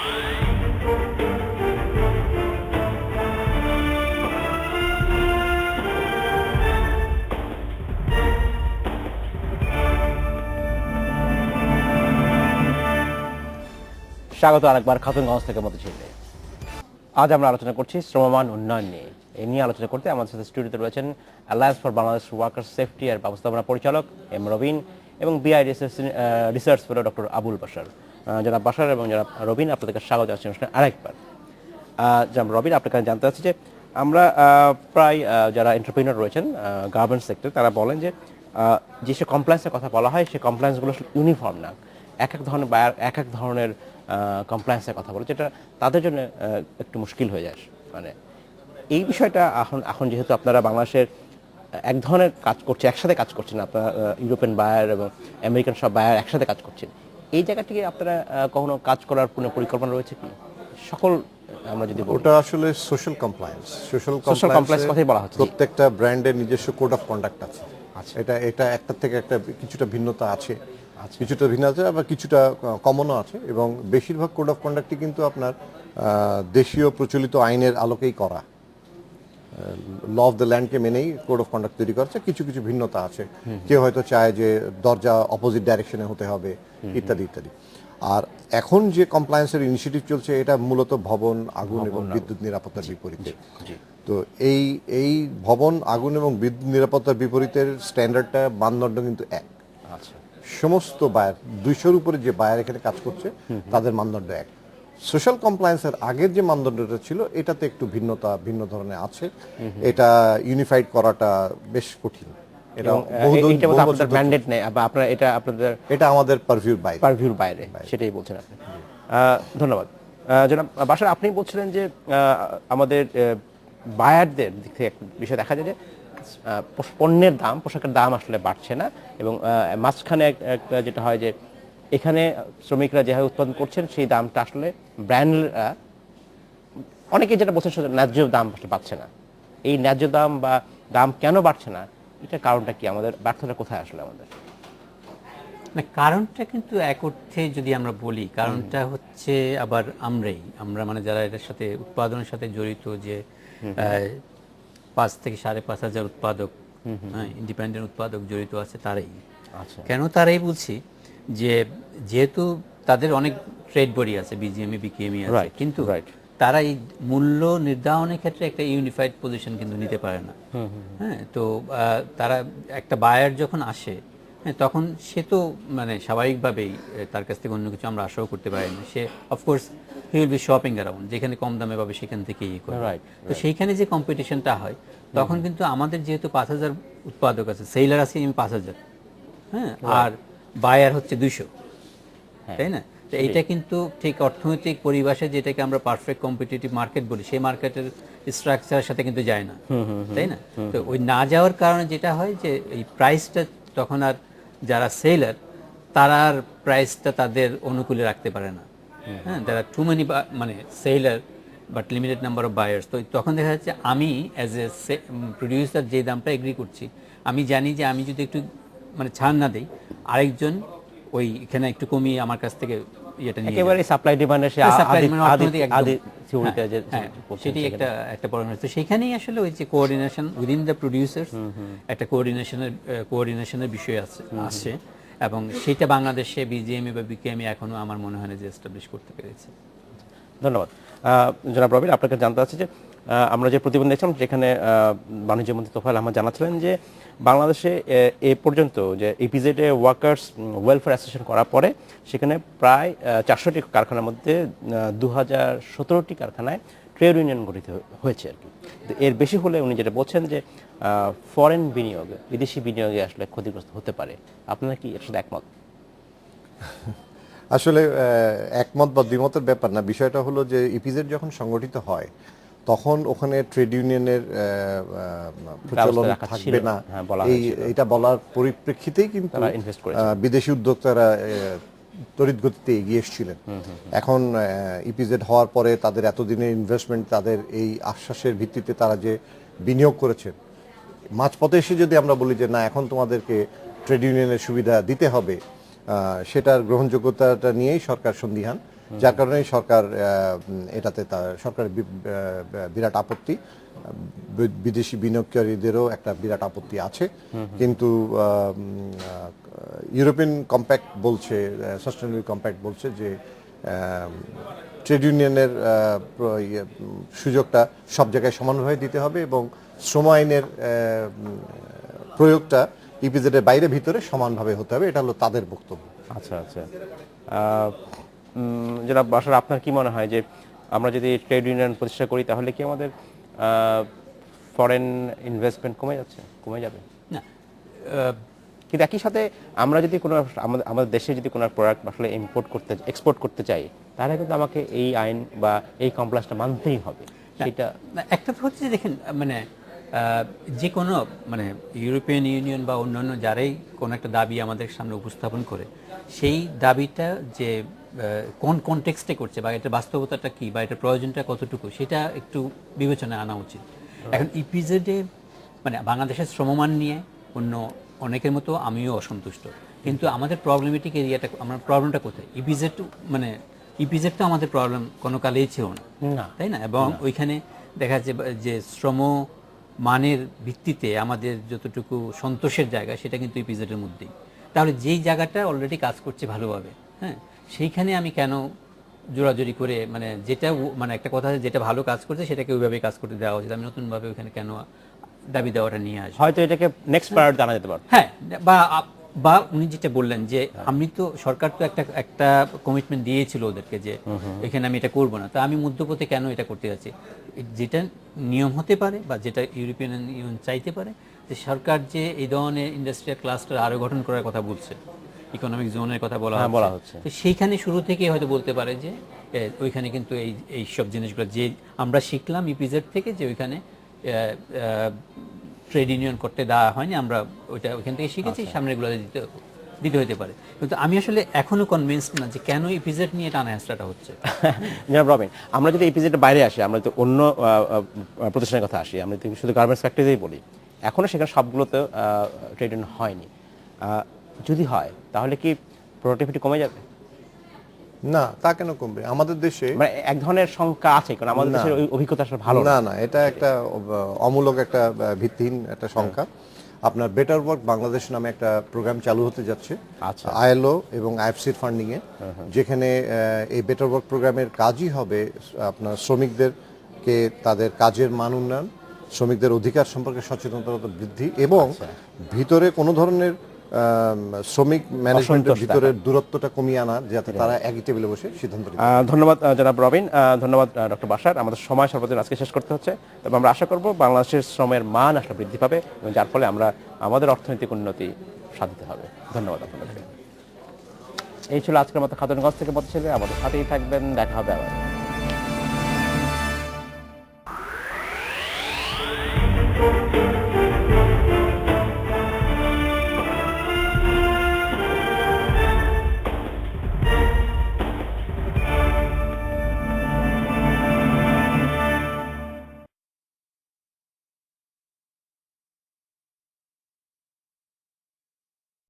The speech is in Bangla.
স্বাগত আরেকবার খাতুনগঞ্জ থেকে মতিঝিলে। আজ আমরা আলোচনা করছি শ্রমমান উন্নয়ন নিয়ে। এই নিয়ে আলোচনা করতে আমাদের সাথে স্টুডিওতে রয়েছেন alliance for Bangladesh workers safety এর ব্যবস্থাপনা পরিচালক এম রবিন এবং বিআই research fellow doctor Abul Bashar. জনাব বাশার এবং জনাব রবিন, আপনাদেরকে স্বাগত জানাচ্ছি অনুষ্ঠানে আরেকবার। জনাব রবিন, আপনার কাছে জানতে চাচ্ছি যে আমরা প্রায় যারা এন্টারপ্রেনিউর রয়েছেন গার্মেন্টস সেক্টর, তারা বলেন যে যেসব কমপ্লায়েন্সের কথা বলা হয় সেই কমপ্লায়েন্সগুলো ইউনিফর্ম না, এক এক ধরনের বায়ার এক এক ধরনের কমপ্লায়েন্সের কথা বলে, যেটা তাদের জন্য একটু মুশকিল হয়ে যায়। মানে এই বিষয়টা এখন যেহেতু আপনারা বাংলাদেশের এক ধরনের কাজ করছে, একসাথে কাজ করছেন, আপনারা ইউরোপিয়ান বায়ার এবং আমেরিকান সব বায়ার একসাথে কাজ করছেন, এই জায়গাটিকে আপনারা কখনো কাজ করার কোনো পরিকল্পনা রয়েছে কি? সকল আমরা যদি ওটা আসলে সোশ্যাল কমপ্লায়েন্স, সোশ্যাল কমপ্লায়েন্স কথাই বলা হচ্ছে। প্রত্যেকটা ব্র্যান্ডের নিজস্ব কোড অফ কন্ডাক্ট আছে। এটা একটা থেকে একটা কিছুটা ভিন্নতা আছে, কিছুটা ভিন্ন আছে, আবার কিছুটা কমনও আছে, এবং বেশিরভাগ কোড অফ কন্ডাক্টই কিন্তু আপনার দেশীয় প্রচলিত আইনের আলোকেই করা, ল অফ দ্য ল্যান্ডকে মেনেই কোড অফ কন্ডাক্ট তৈরি করছে। কিছু কিছু ভিন্নতা আছে, কেউ হয়তো চায় যে দরজা অপোজিট ডাইরেকশনে হতে হবে, ইত্যাদি ইত্যাদি। আর এখন যে কমপ্লায়েন্সের ইনিশিয়েটিভ চলছে, এটা মূলত ভবন, আগুন এবং বিদ্যুৎ নিরাপত্তার বিপরীতে। তো এই ভবন, আগুন এবং বিদ্যুৎ নিরাপত্তার বিপরীতের স্ট্যান্ডার্ডটা, মানদণ্ড কিন্তু এক। সমস্ত বায়ার, 200-র উপরে যে বায়ার এখানে কাজ করছে, তাদের মানদণ্ড এক। সোশ্যাল কমপ্লায়েন্সের আগের যে মানদণ্ডটা ছিল, এটাতে একটু ভিন্ন ধরনের আছে। এটা ইউনিফাইড করাটা বেশ কঠিন। এটা আমাদের পারভিউর বাইরে, সেটাই বলছেন আপনি। ধন্যবাদ। জনাব বাশার, আপনি বলছিলেন যে আমাদের বায়ারদের দিক থেকে একটা বিষয় দেখা যায় যে পণ্যের দাম, পোশাকের দাম আসলে বাড়ছে না, এবং মাঝখানে একটা যেটা হয় যে এখানে শ্রমিকরা যেভাবে উৎপাদন করছেন সেই দামটা আসলে ব্র্যান্ডরা, অনেকে যেটা বলছেন ন্যায্য দাম আসলে পাচ্ছে না। এই ন্যায্য দাম বা দাম কেন বাড়ছে না, এটার কারণটা কি? আমাদের ব্যর্থতা কোথায় আসলে আমাদের? না, কারণটা কিন্তু এক অর্থে যদি আমরা বলি, কারণটা হচ্ছে আবার আমরা মানে যারা এটার সাথে উৎপাদনের সাথে জড়িত, যে 5 থেকে 5,500 উৎপাদক, ইন্ডিপেন্ডেন্ট উৎপাদক জড়িত আছে, তারাই। কেন তারাই বলছি যে যেহেতু তাদের অনেক ট্রেড বডি আছে, বিজিএমই, বিকেএমই আছে, কিন্তু তারা এই মূল্য নির্ধারণের ক্ষেত্রে একটা ইউনিফাইড পজিশন কিন্তু নিতে পারে না। হ্যাঁ, তো তারা একটা বায়ার যখন আসে, হ্যাঁ, তখন সে তো মানে স্বাভাবিকভাবেই তার কাছ থেকে অন্য কিছু আমরা আশাও করতে পারি না। সে of course he will be shopping around, যেখানে কম দামে পাবে সেখান থেকে ইয়ে করে। তো সেইখানে যে কম্পিটিশনটা হয়, তখন কিন্তু আমাদের যেহেতু 5,000 উৎপাদক আছে, সেলার আছে 5,000, হ্যাঁ, আর বায়ার হচ্ছে 200, তাই না? তো এইটা কিন্তু ঠিক অর্থনৈতিক পরিভাষায় যেটাকে আমরা পারফেক্ট কম্পিটিটিভ মার্কেট বলি, সেই মার্কেটের স্ট্রাকচারের সাথে কিন্তু যায় না, তাই না? তো ওই না যাওয়ার কারণে যেটা হয় যে এই প্রাইসটা তখন আর যারা সেলার, তারা আর প্রাইসটা তাদের অনুকূলে রাখতে পারে না। হ্যাঁ, যারা টু মেনি মানে seller but limited number of buyers, তো তখন দেখা যাচ্ছে আমি অ্যাজ এ প্রডিউসার যে দামটা এগ্রি করছি, আমি জানি যে আমি যদি একটু মানে ছাড় না দিই, আরেকজন ওই এখানে একটু কমিয়ে আমার কাছ থেকে ইয়েটা নিয়ে একেবারে সাপ্লাই ডিমান্ডের সেটি একটা বড়। তো সেখানেই আসলে ওই যে কোঅর্ডিনেশন উইদিন দ্য প্রডিউসার্স, একটা কোঅর্ডিনেশনের বিষয় আসছে, এবং সেটা বাংলাদেশে বিজিএমই বা বিকেএমই এখনো আমার মনে হয় না যে এস্টাবলিশ করতে পেরেছে। ধন্যবাদ। জনাব রবিন, আপনাকে জানতে চাচ্ছি যে আমরা যে প্রতিবেদন দেখছিলাম, যেখানে বাণিজ্য মন্ত্রী তোফায়েল আহমেদ জানাচ্ছিলেন যে বাংলাদেশে এ পর্যন্ত যে ইপিজেডে ওয়ার্কার্স ওয়েলফেয়ার অ্যাসোসিয়েশন করার পরে সেখানে প্রায় 400টি কারখানার মধ্যে 2017টি কারখানায় ট্রেড ইউনিয়ন গঠিত হয়েছে আর কি। এর বেশি হলে উনি যেটা বলছেন যে ফরেন বিনিয়োগে, বিদেশি বিনিয়োগে আসলে ক্ষতিগ্রস্ত হতে পারে। আপনারা কি এর সাথে একমত? আসলে একমত বা দ্বিমতের ব্যাপার না। বিষয়টা হলো যে ইপিজেড যখন সংগঠিত হয়, তখন ওখানে ট্রেড ইউনিয়নের প্রচলন থাকবে না, এটা বলার পরিপ্রেক্ষিতেই কিন্তু বিদেশি উদ্যোক্তারা তড়িৎ গতিতে এগিয়ে এসেছিলেন। এখন ইপিজেড হওয়ার পরে তাদের এতদিনের ইনভেস্টমেন্ট, তাদের এই আশ্বাসের ভিত্তিতে তারা যে বিনিয়োগ করেছেন, মাঝপথে এসে যদি আমরা বলি যে না, এখন তোমাদেরকে ট্রেড ইউনিয়নের সুবিধা দিতে হবে, সেটার গ্রহণযোগ্যতাটা নিয়েই সরকার সন্দিহান। যার কারণে সরকার এটাতে সরকারের বিরাট আপত্তি, বিদেশি বিনিয়োগকারীদেরও একটা বিরাট আপত্তি আছে। কিন্তু ইউরোপিয়ান কম্প্যাক্ট বলছে, সাস্টেনেবল কম্প্যাক্ট বলছে যে ট্রেড ইউনিয়নের সুযোগটা সব জায়গায় সমানভাবে দিতে হবে এবং শ্রম আইনের প্রয়োগটা ইপিজেডের বাইরে ভিতরে সমানভাবে হতে হবে, এটা হলো তাদের বক্তব্য। আচ্ছা আচ্ছা, জনাব বাশার, আপনার কি মনে হয় যে আমরা যদি ট্রেড ইউনিয়ন প্রতিষ্ঠা করি তাহলে কি আমাদের ফরেন ইনভেস্টমেন্ট কমে যাবে? না, কিন্তু একই সাথে আমরা যদি কোনো আমাদের দেশে যদি কোনো প্রোডাক্ট আসলে এক্সপোর্ট করতে চাই, তাহলে কিন্তু আমাকে এই আইন বা এই কমপ্লায়েন্সটা মানতেই হবে। সেটা একটা তো হচ্ছে দেখেন, মানে যে কোনো মানে ইউরোপিয়ান ইউনিয়ন বা অন্যান্য যারাই কোনো একটা দাবি আমাদের সামনে উপস্থাপন করে, সেই দাবিটা যে কোন কনটেক্সটে করছে বা এটার বাস্তবতাটা কি বা এটার প্রয়োজনটা কতটুকু, সেটা একটু বিবেচনায় আনা উচিত। এখন ইপিজেডে মানে বাংলাদেশের শ্রমমান নিয়ে অনেকের মতো আমিও অসন্তুষ্ট, কিন্তু আমাদের প্রবলেমেটিক এরিয়াটা, আমার প্রবলেমটা কোথায়? ইপিজেড মানে ইপিজেড তো আমাদের প্রবলেম কোনো কালেই ছিল না, তাই না? এবং ওইখানে দেখা যাচ্ছে যে শ্রম মানের ভিত্তিতে আমাদের যতটুকু সন্তোষের জায়গা সেটা কিন্তু ইপিজেডের মধ্যেই। তাহলে যেই জায়গাটা অলরেডি কাজ করছে ভালোভাবে, হ্যাঁ, সেইখানে আমি কেন জোরাজোরি করে মানে যেটা মানে একটা কথা যেটা ভালো কাজ করছে সেটাকে ওইভাবে কাজ করতে দেওয়া উচিত, আমি নতুনভাবে ওইখানে কেন দাবি দেওয়াটা নিয়ে আসবো? হয়তো এটাকে নেক্সট প্রায়োরিটি জানা যেতে পারে। হ্যাঁ, বা উনি যেটা বললেন যে আমি তো সরকার তো একটা কমিটমেন্ট দিয়েছিল ওদেরকে যে এখানে আমি এটা করব না, তো আমি মধ্যপথে কেন এটা করতে যাচ্ছি? যেটা নিয়ম হতে পারে বা যেটা ইউরোপিয়ান ইউনিয়ন চাইতে পারে যে সরকার যে এই ধরনের ইন্ডাস্ট্রিয়াল ক্লাস্টার আরো গঠন করার কথা বলছে, ইকোনমিক জোনের কথা বলা হচ্ছে, তো সেইখানে শুরু থেকে হয়তো বলতে পারে যে ওইখানে কিন্তু এই সব জিনিসগুলো যে আমরা শিখলাম ইপিজেড থেকে যে ওইখানে ট্রেড ইউনিয়ন করতে দেওয়া হয়নি, আমরা ওইখান থেকে শিখেছি, সামনেগুলো দিতে হতে পারে। কিন্তু আমি আসলে এখনো কনভিন্সড না যে কেন ইপিজেড নিয়ে টানা হেঁচড়াটা হচ্ছে। জনাব রবিন, আমরা যদি ইপিজেডের বাইরে আসি, আমরা তো অন্য প্রতিষ্ঠানের কথা আসি, আমরা যদি শুধু গার্মেন্টস ফ্যাক্টরিতেই বলি, এখনো সেখানে সবগুলোতে ট্রেড ইউনিয়ন হয়নি। যদি হয় তাহলে কি প্রোডাক্টিভিটি কমে যাবে? না, তা কেন কমবে? আমাদের দেশে মানে এক ধরনের সংখ্যা আছে, কারণ আমাদের দেশের অভিজ্ঞতা আসলে ভালো না। না, এটা একটা অমূলক একটা ভিত্তিহীন একটা সংখ্যা। আপনার বেটার ওয়ার্ক বাংলাদেশ নামে একটা প্রোগ্রাম চালু হতে যাচ্ছে আইএলও এবং আইএফসির ফান্ডিং এ, যেখানে এই বেটার ওয়ার্ক প্রোগ্রামের কাজই হবে আপনার শ্রমিকদেরকে তাদের কাজের মান উন্নয়ন, শ্রমিকদের অধিকার সম্পর্কে সচেতনতা বৃদ্ধি এবং ভিতরে কোনো ধরনের শ্রমিক ম্যানেজমেন্টের ভিতরের দূরত্বটা কমিয়ে আনা, যাতে তারা একই টেবিলে বসে সিদ্ধান্ত নিতে পারে। ধন্যবাদ জনাব রবিন, ধন্যবাদ ডক্টর বাশার। আমাদের সময় সর্বদিন আজকে শেষ করতে হচ্ছে, তবে আমরা আশা করব বাংলাদেশের শ্রমের মান আসলে বৃদ্ধি পাবে এবং যার ফলে আমরা আমাদের অর্থনৈতিক উন্নতি সাধিত হবে। ধন্যবাদ আপনাদেরকে। এই ছিল আজকের মতো খাতুনগঞ্জ থেকে পথ ছিল, আমাদের সাথেই থাকবেন, দেখা হবে আবার।